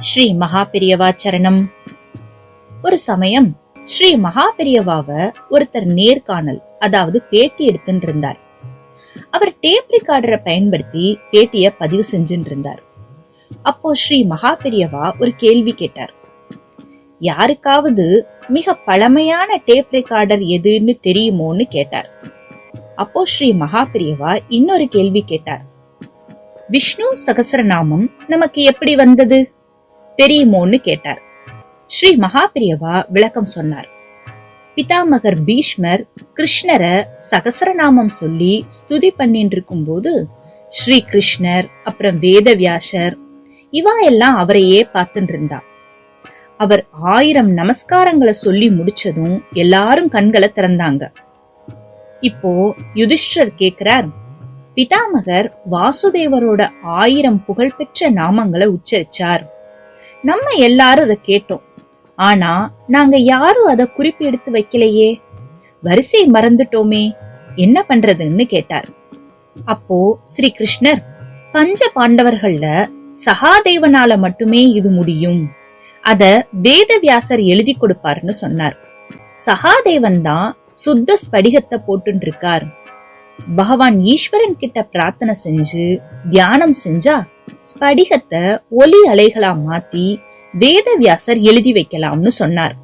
ஸ்ரீ மகாபெரியவா சரணம். ஒரு சமயம் ஸ்ரீ மகாபெரியவாவ ஒருத்தர் நேர்காணல், அதாவது பேட்டி எடுத்துட்டு இருந்தார். அவர் டேப் ரெக்கார்டரை பயன்படுத்தி பேட்டிய பதிவு செஞ்சுட்டு இருந்தார். அப்போ ஸ்ரீ மகாபெரியவா ஒரு கேள்வி கேட்டார். யாருக்காவது மிக பழமையான டேப் ரெக்கார்டர் எதுன்னு தெரியுமோன்னு கேட்டார். அப்போ ஸ்ரீ மகாபெரியவா இன்னொரு கேள்வி கேட்டார். விஷ்ணு சகஸ்ரநாமம் நமக்கு எப்படி வந்தது தெரியுமோன்னு கேட்டார். ஸ்ரீ மகாபெரியவா விளக்கம் சொன்னார். பிதாமகர் பீஷ்மர் கிருஷ்ணரை சகஸ்ரநாமம் சொல்லி ஸ்துதி பண்ணிட்டு இருக்கும் போது ஸ்ரீ கிருஷ்ணர் அப்புறம் வேதவியாசர் இவா எல்லாம் அவரையே பார்த்துட்டு இருந்தா. அவர் 1000 நமஸ்காரங்களை சொல்லி முடிச்சதும் எல்லாரும் கண்களை திறந்தாங்க. இப்போ யுதிஷ்டர் கேக்குறார், பிதாமகர் வாசுதேவரோட 1000 புகழ்பெற்ற நாமங்களை உச்சரிச்சார். நம்ம எல்லாரும் அதை கேட்டோம். ஆனா நாங்க யாரும் அதை குறிப்பு எடுத்து வைக்கலையே, வரிசை மறந்துட்டோமே, என்ன பண்றதுன்னு கேட்டார். அப்போ ஸ்ரீ கிருஷ்ணர், பஞ்ச பாண்டவர்கள்ல சகாதேவனால மட்டுமே இது முடியும், அத வேதவியாசர் எழுதி கொடுப்பாருன்னு சொன்னார். சகாதேவன் தான் சுத்த ஸ்படிகத்தை போட்டு இருக்கார். பகவான் ஈஸ்வரன் கிட்ட பிரார்த்தனை செஞ்சு தியானம் செஞ்சா ஸ்படிகத்தை ஒலி அலைகளா மாத்தி வேதவியாசர் எழுதி வைக்கலாம்னு சொன்னார்.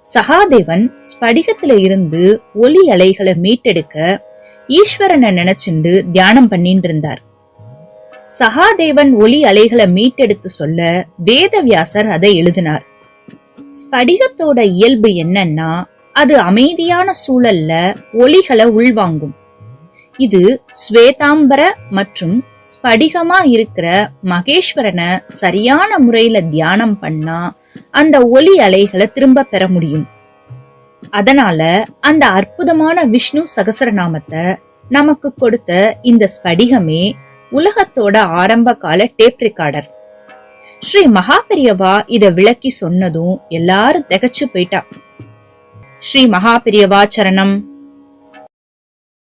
சகாதேவன் ஸ்படிகத்துல இருந்து ஒலி அலைகளை மீட்டெடுக்க ஈஸ்வரனை நினைச்சுண்டு தியானம் பண்ணிட்டு இருந்தார். சகாதேவன் ஒலி அலைகளை மீட்டெடுத்து சொல்ல வேதவியாசர் அதை எழுதினார். ஸ்படிகத்தோட இயல்பு என்னன்னா, அது அமைதியான சூழல்ல ஒலிகளை உள்வாங்கும். இது ஸ்வேதாம்பர மற்றும் ஸ்படிகமா இருக்கிற மகேஸ்வரனை சரியான முறையில தியானம் பண்ணா அந்த ஒலி அலைகளை திரும்ப பெற முடியும். அதனால அந்த அற்புதமான விஷ்ணு சகஸ்ரநாமத்தை நமக்கு கொடுத்த இந்த ஸ்படிகமே உலகத்தோட ஆரம்ப கால டேப் ரெக்கார்டர். ஸ்ரீ மகாபெரியவா இத விளக்கி சொன்னதும் எல்லாரும் திகைச்சு போயிட்டா. ஸ்ரீ மகாபெரியவா சரணம்.